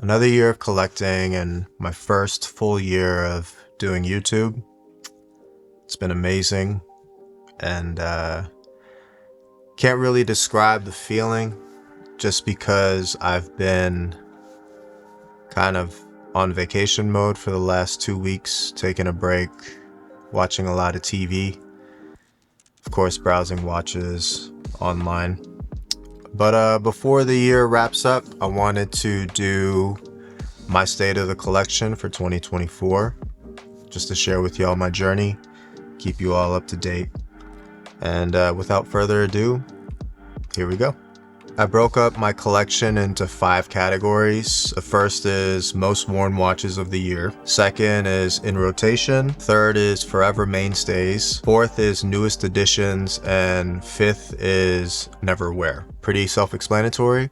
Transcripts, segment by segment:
Another year of collecting and my first full year of doing YouTube. It's been amazing and can't really describe the feeling just because I've been kind of on vacation mode for the last 2 weeks, taking a break, watching a lot of TV, of course browsing watches online. But before the year wraps up, I wanted to do my state of the collection for 2024, just to share with y'all my journey, keep you all up to date. And without further ado, here we go. I broke up my collection into 5 categories. The first is most worn watches of the year. Second is in rotation. Third is forever mainstays. Fourth is newest additions. And fifth is never wear. Pretty self-explanatory.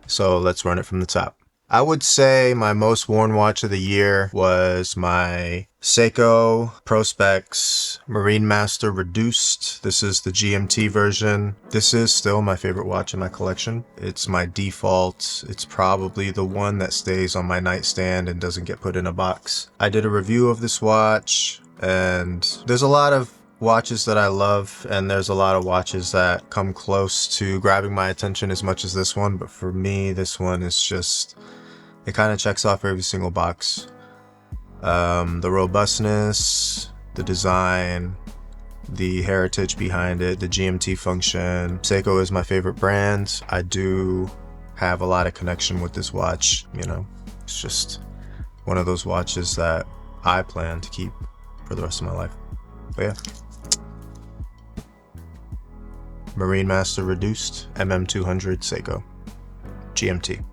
So let's run it from the top. I would say my most worn watch of the year was my Seiko Prospex Marine Master Reduced. This is the GMT version. This is still my favorite watch in my collection. It's my default. It's probably the one that stays on my nightstand and doesn't get put in a box. I did a review of this watch, and there's a lot of watches that I love, and there's a lot of watches that come close to grabbing my attention as much as this one, but for me, this one is just, it kind of checks off every single box. The robustness, the design, the heritage behind it, the GMT function. Seiko is my favorite brand. I do have a lot of connection with this watch, you know. It's just one of those watches that I plan to keep for the rest of my life. But yeah. Marine Master Reduced MM200 Seiko GMT.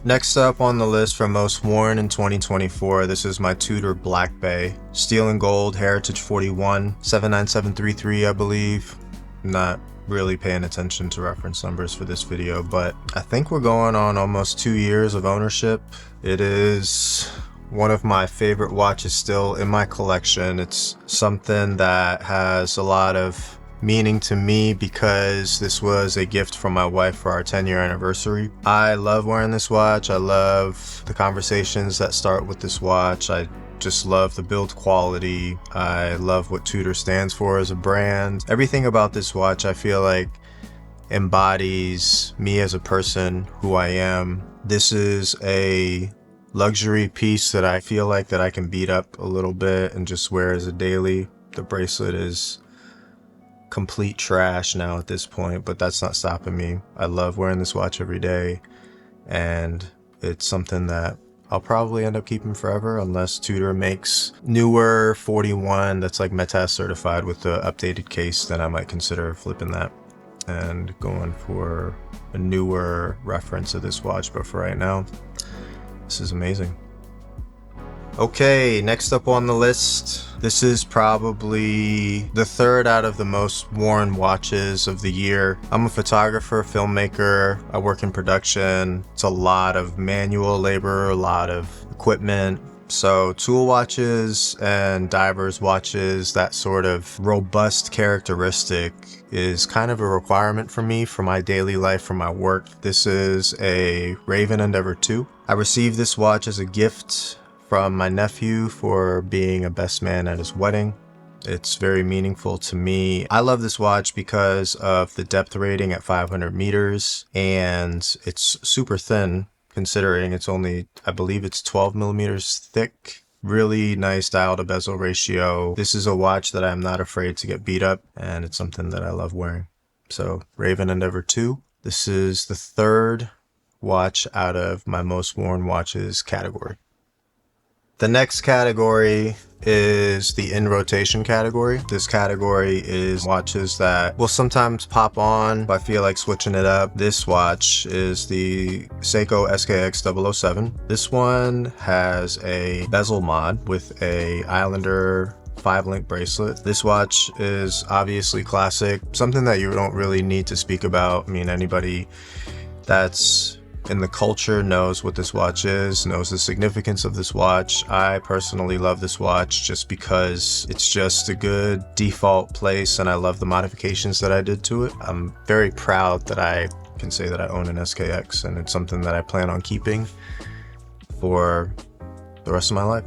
Next up on the list for most worn in 2024, this is my Tudor Black Bay. Steel and gold, Heritage 41, 79733, I believe. Not really paying attention to reference numbers for this video, but I think we're going on almost 2 years of ownership. It is one of my favorite watches still in my collection. It's something that has a lot of meaning to me because this was a gift from my wife for our 10-year anniversary. I love wearing this watch. I love the conversations that start with this watch. I just love the build quality. I love what Tudor stands for as a brand. Everything about this watch I feel like embodies me as a person, who I am. This is a luxury piece that I feel like that I can beat up a little bit and just wear as a daily. The bracelet is complete trash now at this point, but that's not stopping me. I love wearing this watch every day, and it's something that I'll probably end up keeping forever unless Tudor makes newer 41 that's like METAS certified with the updated case. Then I might consider flipping that and going for a newer reference of this watch, but for right now, this is amazing. Okay, next up on the list, this is probably the third out of the most worn watches of the year. I'm a photographer, filmmaker, I work in production. It's a lot of manual labor, a lot of equipment. So tool watches and divers watches, that sort of robust characteristic is kind of a requirement for me for my daily life, for my work. This is a Raven Endeavor 2. I received this watch as a gift from my nephew for being a best man at his wedding. It's very meaningful to me. I love this watch because of the depth rating at 500 meters, and it's super thin considering it's only, I believe it's 12 millimeters thick. Really nice dial to bezel ratio. This is a watch that I'm not afraid to get beat up, and it's something that I love wearing. So Raven Endeavor 2. This is the third watch out of my most worn watches category. The next category is the in rotation category. This category is watches that will sometimes pop on if I feel like switching it up. This watch is the Seiko SKX 007. This one has a bezel mod with a Islander 5-link bracelet. This watch is obviously classic, something that you don't really need to speak about. I mean, anybody that's in the culture knows what this watch is, knows the significance of this watch. I personally love this watch just because it's just a good default place, and I love the modifications that I did to it. I'm very proud that I can say that I own an SKX, and it's something that I plan on keeping for the rest of my life.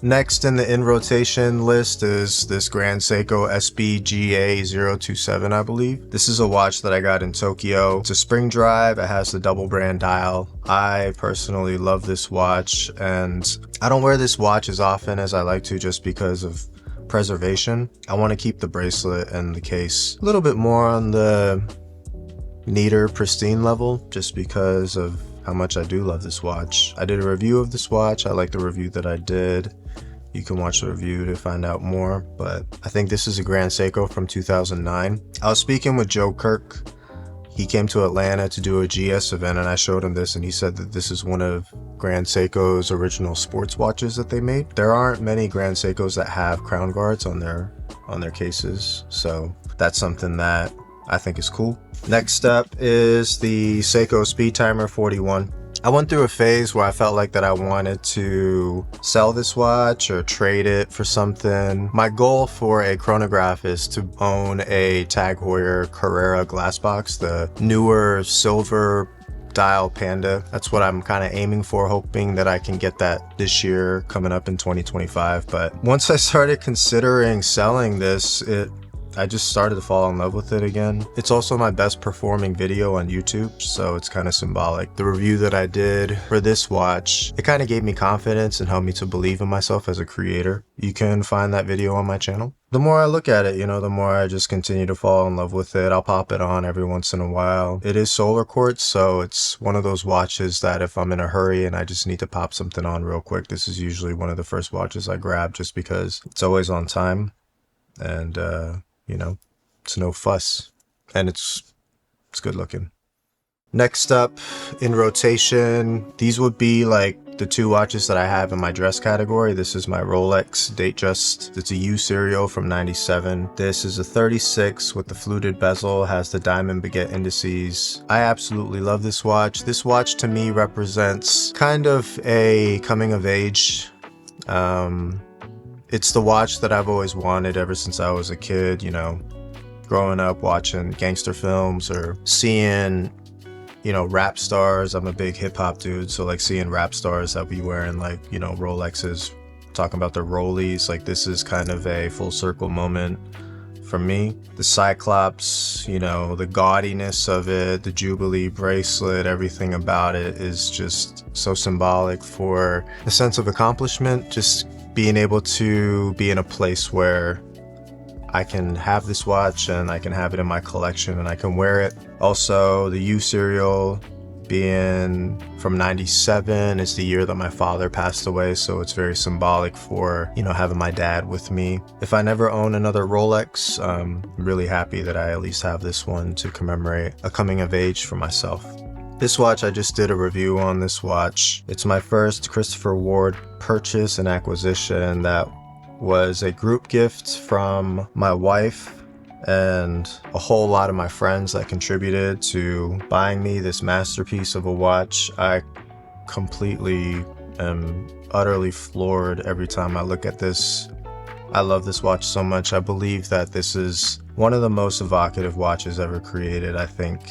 Next in the in rotation list is this Grand Seiko SBGA027, I believe. This is a watch that I got in Tokyo. It's a spring drive. It has the double brand dial. I personally love this watch, and I don't wear this watch as often as I like to just because of preservation. I want to keep the bracelet and the case a little bit more on the neater, pristine level, just because of how much I do love this watch. I did a review of this watch. I like the review that I did. You can watch the review to find out more, but I think this is a Grand Seiko from 2009. I was speaking with Joe Kirk. He came to Atlanta to do a GS event, and I showed him this, and he said that this is one of Grand Seiko's original sports watches that they made. There aren't many Grand Seikos that have crown guards on their cases, so that's something that I think is cool. Next up is the Seiko Speed Timer 41. I went through a phase where I felt like that I wanted to sell this watch or trade it for something. My goal for a chronograph is to own a Tag Heuer Carrera glass box, the newer silver dial Panda. That's what I'm kind of aiming for, hoping that I can get that this year, coming up in 2025. But once I started considering selling this, I just started to fall in love with it again. It's also my best performing video on YouTube, so it's kind of symbolic. The review that I did for this watch, it kind of gave me confidence and helped me to believe in myself as a creator. You can find that video on my channel. The more I look at it, you know, the more I just continue to fall in love with it. I'll pop it on every once in a while. It is solar quartz, so it's one of those watches that if I'm in a hurry and I just need to pop something on real quick, this is usually one of the first watches I grab just because it's always on time. And, you know, it's no fuss, and it's good looking. Next up in rotation, these would be like the two watches that I have in my dress category. This is my Rolex Datejust. It's a U serial from 97. This is a 36 with the fluted bezel, has the diamond baguette indices. I absolutely love this watch. This watch to me represents kind of a coming of age. It's the watch that I've always wanted ever since I was a kid, you know, growing up watching gangster films or seeing, you know, rap stars. I'm a big hip hop dude, so like seeing rap stars that be wearing like, you know, Rolexes, talking about their rollies. Like this is kind of a full circle moment for me. The Cyclops, you know, the gaudiness of it, the Jubilee bracelet, everything about it is just so symbolic for a sense of accomplishment. Just being able to be in a place where I can have this watch and I can have it in my collection and I can wear it. Also, the U serial being from 97 is the year that my father passed away, so it's very symbolic for, you know, having my dad with me. If I never own another Rolex, I'm really happy that I at least have this one to commemorate a coming of age for myself. This watch, I just did a review on this watch. It's my first Christopher Ward purchase and acquisition. That was a group gift from my wife and a whole lot of my friends that contributed to buying me this masterpiece of a watch. I completely am utterly floored every time I look at this. I love this watch so much. I believe that this is one of the most evocative watches ever created. I think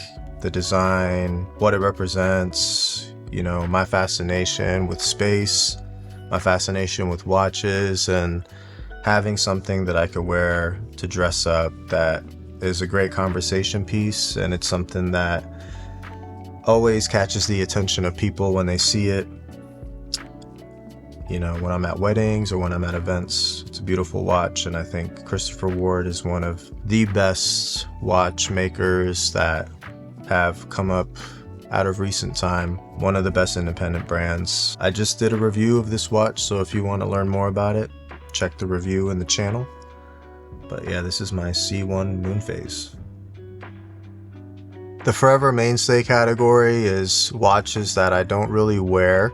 the design, what it represents, you know, my fascination with space, my fascination with watches, and having something that I could wear to dress up that is a great conversation piece, and it's something that always catches the attention of people when they see it. You know, when I'm at weddings or when I'm at events, it's a beautiful watch, and I think Christopher Ward is one of the best watchmakers that have come up out of recent time, one of the best independent brands. I just did a review of this watch, so if you want to learn more about it, check the review in the channel. But yeah, this is my C1 Moonphase. The forever mainstay category is watches that I don't really wear,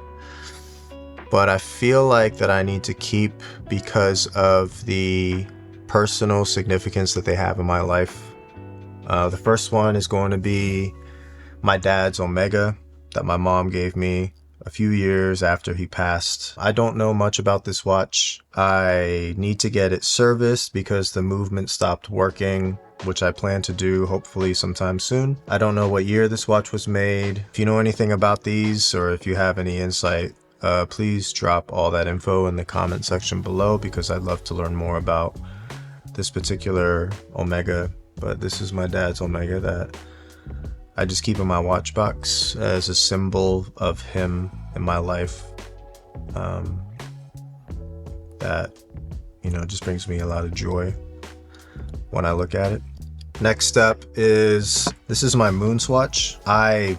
but I feel like that I need to keep because of the personal significance that they have in my life. The first one is going to be my dad's Omega that my mom gave me a few years after he passed. I don't know much about this watch. I need to get it serviced because the movement stopped working. which I plan to do hopefully sometime soon. I don't know what year this watch was made. If you know anything about these, or if you have any insight, please drop all that info in the comment section below, because I'd love to learn more about this particular Omega. But this is my dad's Omega that I just keep in my watch box as a symbol of him in my life. That, you know, just brings me a lot of joy when I look at it. Next up is, this is my moon swatch. I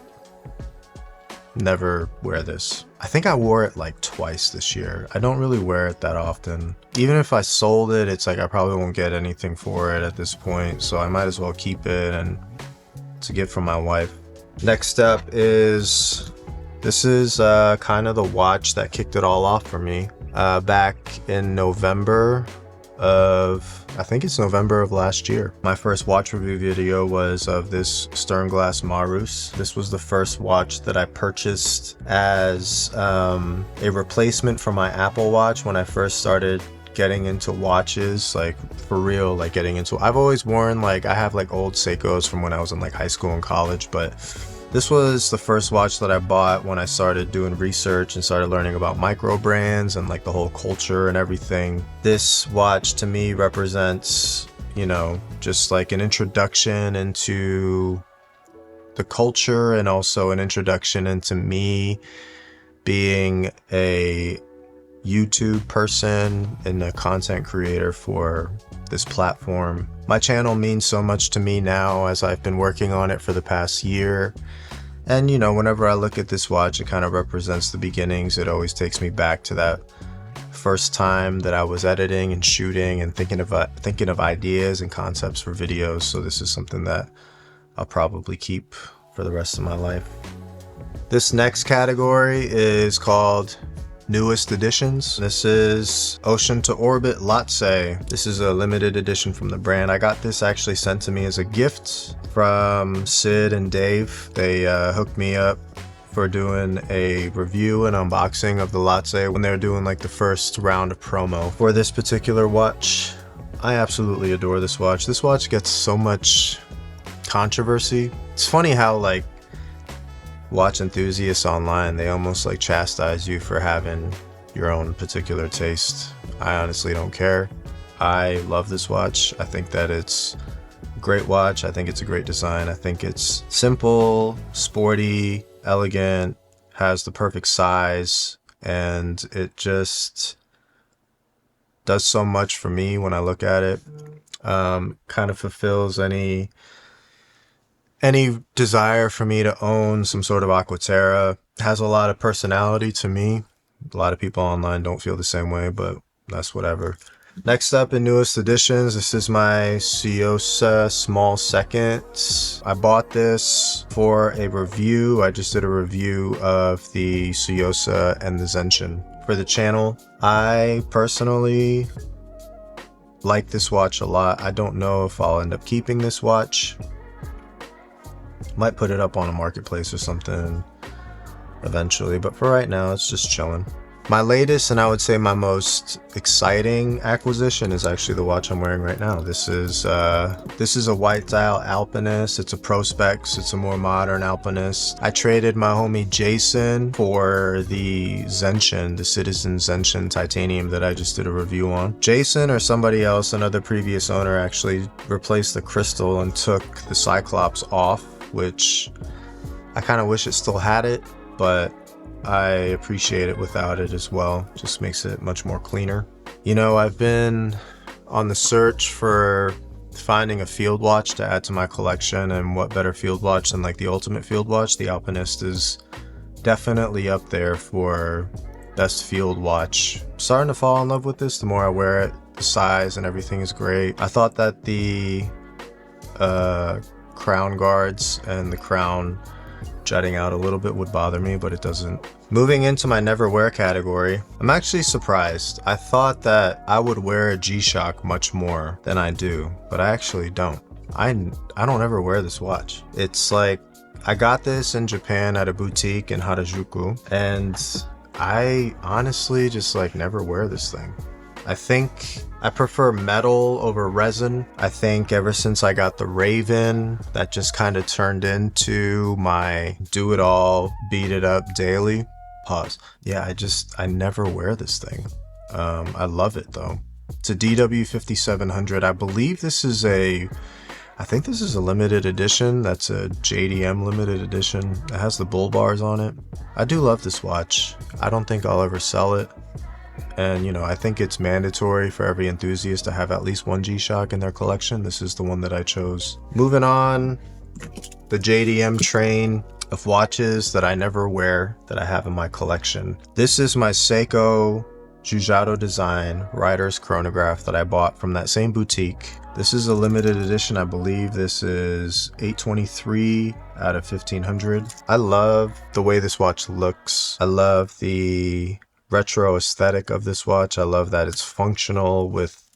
never wear this. I think I wore it like twice this year. I don't really wear it that often. Even if I sold it, it's like I probably won't get anything for it at this point, so I might as well keep it, and it's a gift from my wife. Next up is, this is kind of the watch that kicked it all off for me. Back in November of, I think it's November of last year. My first watch review video was of this Sternglass Marus. This was the first watch that I purchased as a replacement for my Apple Watch when I first started getting into watches, like for real, like getting into, I've always worn, like I have like old Seikos from when I was in like high school and college, but this was the first watch that I bought when I started doing research and started learning about micro brands and like the whole culture and everything. This watch to me represents, you know, just like an introduction into the culture, and also an introduction into me being a YouTube person and a content creator for this platform. My channel means so much to me now, as I've been working on it for the past year. And you know, whenever I look at this watch, it kind of represents the beginnings. It always takes me back to that first time that I was editing and shooting and thinking of ideas and concepts for videos. So this is something that I'll probably keep for the rest of my life. This next category is called newest editions. This is Ocean to Orbit Latse. This is a limited edition from the brand. I got this actually sent to me as a gift from Sid and Dave. They hooked me up for doing a review and unboxing of the Latse when they were doing like the first round of promo for this particular watch. I absolutely adore this watch. This watch gets so much controversy. It's funny how like watch enthusiasts online, they almost like chastise you for having your own particular taste. I honestly don't care. I love this watch. I think that it's a great watch. I think it's a great design. I think it's simple, sporty, elegant, has the perfect size, and it just does so much for me when I look at it. Kind of fulfills any desire for me to own some sort of Aquaterra. Has a lot of personality to me. A lot of people online don't feel the same way, but that's whatever. Next up in newest editions, this is my Suyosa Small Second. I bought this for a review. I just did a review of the Suyosa and the Zenshin for the channel. I personally like this watch a lot. I don't know if I'll end up keeping this watch. Might put it up on a marketplace or something eventually, but for right now it's just chilling. My latest, and I would say my most exciting acquisition, is actually the watch I'm wearing right now. This is a white dial Alpinist. It's a Prospex. It's a more modern Alpinist. I traded my homie Jason for the Zenshin, the Citizen Zenshin Titanium that I just did a review on. Jason, or somebody else, another previous owner, actually replaced the crystal and took the Cyclops off, which I kind of wish it still had it, but I appreciate it without it as well. Just makes it much more cleaner. You know, I've been on the search for finding a field watch to add to my collection, and what better field watch than like the ultimate field watch. The Alpinist is definitely up there for best field watch. I'm starting to fall in love with this the more I wear it. The size and everything is great. I thought that the crown guards and the crown jutting out a little bit would bother me, but it doesn't. Moving into my never wear category, I'm actually surprised. I thought that I would wear a G-Shock much more than I do, but I actually don't. I don't ever wear this watch. It's like, I got this in Japan at a boutique in Harajuku, and I honestly just like never wear this thing. I think I prefer metal over resin. I think ever since I got the Raven, that just kind of turned into my do it all, beat it up daily. Pause. Yeah, I never wear this thing. I love it though. It's a DW 5700. I believe I think this is a limited edition. That's a JDM limited edition. It has the bull bars on it. I do love this watch. I don't think I'll ever sell it. And you know, I think it's mandatory for every enthusiast to have at least one G-Shock in their collection. This is the one that I chose. Moving on, the JDM train of watches that I never wear that I have in my collection. This is my Seiko Jujado design Rider's chronograph that I bought from that same boutique. This is a limited edition. I believe this is 823 out of 1500. I love the way this watch looks. I love the retro aesthetic of this watch. I love that it's functional with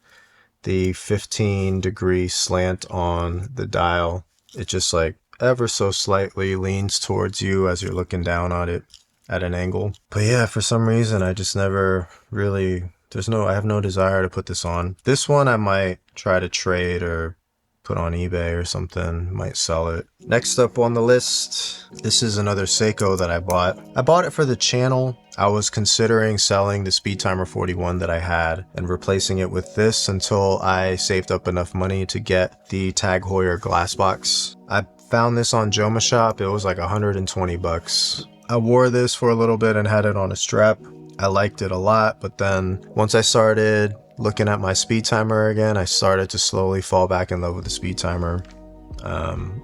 the 15-degree slant on the dial. It just like ever so slightly leans towards you as you're looking down on it at an angle. But yeah, for some reason I just never really, I have no desire to put this on. This one I might try to trade or put on eBay or something, might sell it. Next up on the list, this is another Seiko that I bought. I bought it for the channel. I was considering selling the Speedtimer 41 that I had and replacing it with this until I saved up enough money to get the Tag Heuer glass box. I found this on Joma Shop. It was like 120 bucks. I wore this for a little bit and had it on a strap. I liked it a lot, but then once I started looking at my Speedtimer again, I started to slowly fall back in love with the Speedtimer.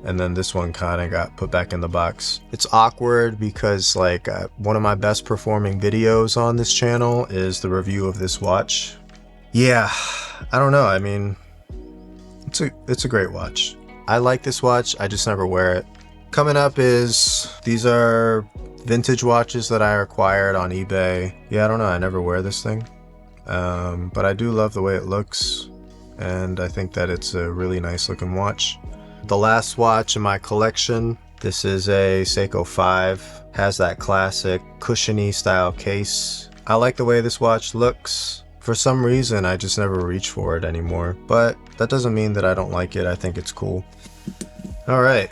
And then this one kind of got put back in the box. It's awkward because like one of my best performing videos on this channel is the review of this watch. Yeah, I don't know. I mean, it's a great watch. I like this watch. I just never wear it. Coming up is, these are vintage watches that I acquired on eBay. Yeah, I don't know. I never wear this thing. But I do love the way it looks. And I think that it's a really nice looking watch. The last watch in my collection, this is a Seiko 5. Has that classic cushiony style case. I like the way this watch looks. For some reason, I just never reach for it anymore. But that doesn't mean that I don't like it. I think it's cool. All right.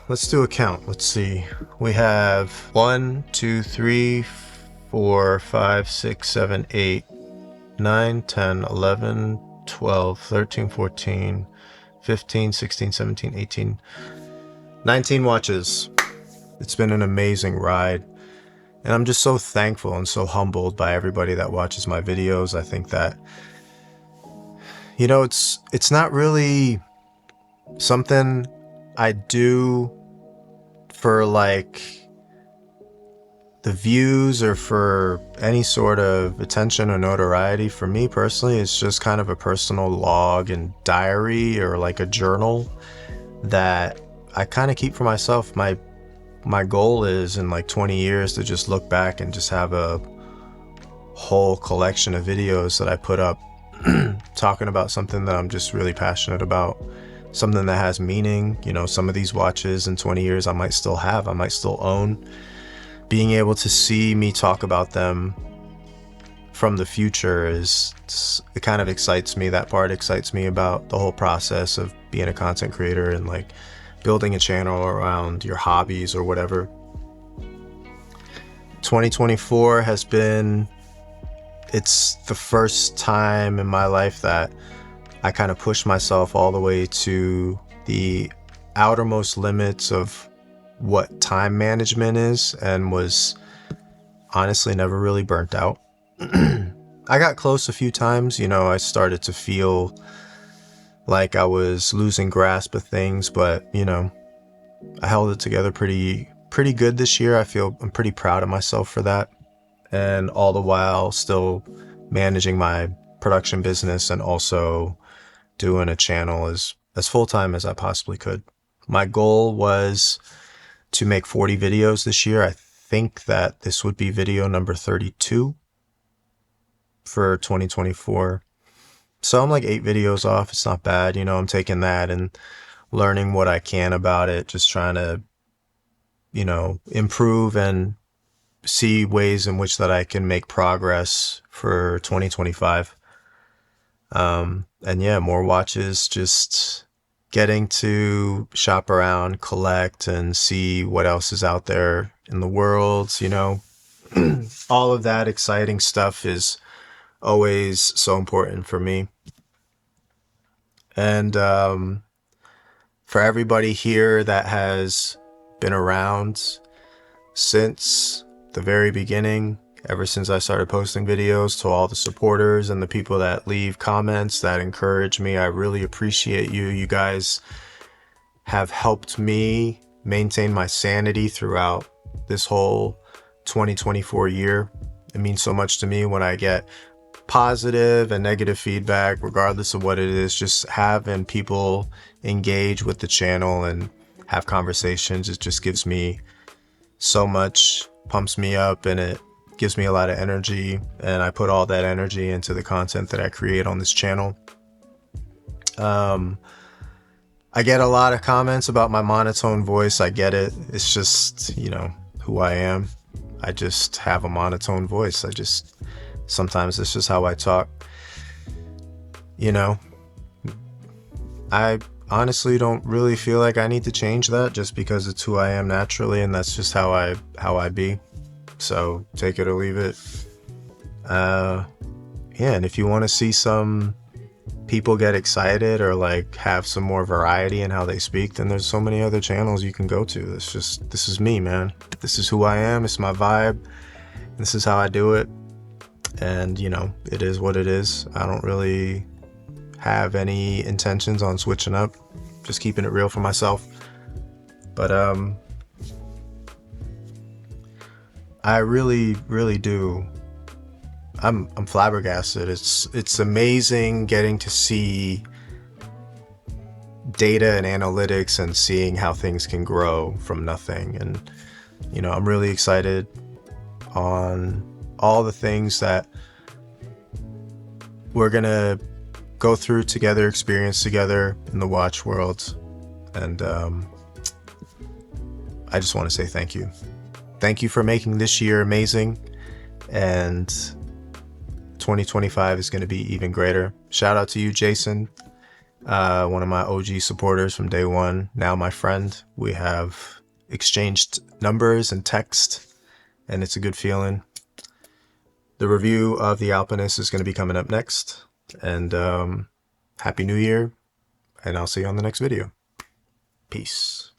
Let's do a count. Let's see. We have 1, 2, 3, 4, 5, 6, 7, 8, 9, 10, 11, 12, 13, 14, 15, 16, 17, 18, 19 watches. It's been an amazing ride. And I'm just so thankful and so humbled by everybody that watches my videos. I think that, you know, it's not really something I do for like the views or for any sort of attention or notoriety. For me personally, it's just kind of a personal log and diary or like a journal that I kind of keep for myself. My goal is in like 20 years to just look back and just have a whole collection of videos that I put up talking about something that I'm just really passionate about. Something that has meaning. You know, some of these watches in 20 years I might still have, I might still own. Being able to see me talk about them from the future it kind of excites me. That part excites me about the whole process of being a content creator and like building a channel around your hobbies or whatever. 2024 has been, it's the first time in my life that I kind of pushed myself all the way to the outermost limits of what time management is and was honestly never really burnt out. I got close a few times, you know, I started to feel like I was losing grasp of things, but you know, I held it together pretty good this year. I'm pretty proud of myself for that. And all the while still managing my production business and also doing a channel as full-time as I possibly could. My goal was to make 40 videos this year. I think that this would be video number 32 for 2024. So I'm like 8 videos off. It's not bad. You know, I'm taking that and learning what I can about it. Just trying to, you know, improve and see ways in which that I can make progress for 2025. And yeah, more watches, just getting to shop around, collect, and see what else is out there in the world, you know. All of that exciting stuff is always so important for me. And for everybody here that has been around since the very beginning, ever since I started posting videos, to all the supporters and the people that leave comments that encourage me, I really appreciate you. You guys have helped me maintain my sanity throughout this whole 2024 year. It means so much to me when I get positive and negative feedback, regardless of what it is. Just having people engage with the channel and have conversations, it just gives me so much, pumps me up, and it gives me a lot of energy, and I put all that energy into the content that I create on this channel. I get a lot of comments about my monotone voice. I get it. It's just, you know, who I am. I just have a monotone voice. Sometimes it's just how I talk. You know, I honestly don't really feel like I need to change that, just because it's who I am naturally, and that's just how I be. So take it or leave it. Yeah, and if you want to see some people get excited or like have some more variety in how they speak, then there's so many other channels you can go to. This is me, man. This is who I am. It's my vibe. This is how I do it. And you know, it is what it is. I don't really have any intentions on switching up, just keeping it real for myself. But I really do. I'm flabbergasted. It's amazing getting to see data and analytics and seeing how things can grow from nothing. And you know, I'm really excited on all the things that we're gonna go through together, experience together in the watch world. And I just want to say thank you. Thank you for making this year amazing, and 2025 is going to be even greater. Shout out to you, Jason, one of my OG supporters from day one, now my friend. We have exchanged numbers and text, and it's a good feeling. The review of the Alpinist is going to be coming up next, and Happy New Year, and I'll see you on the next video. Peace.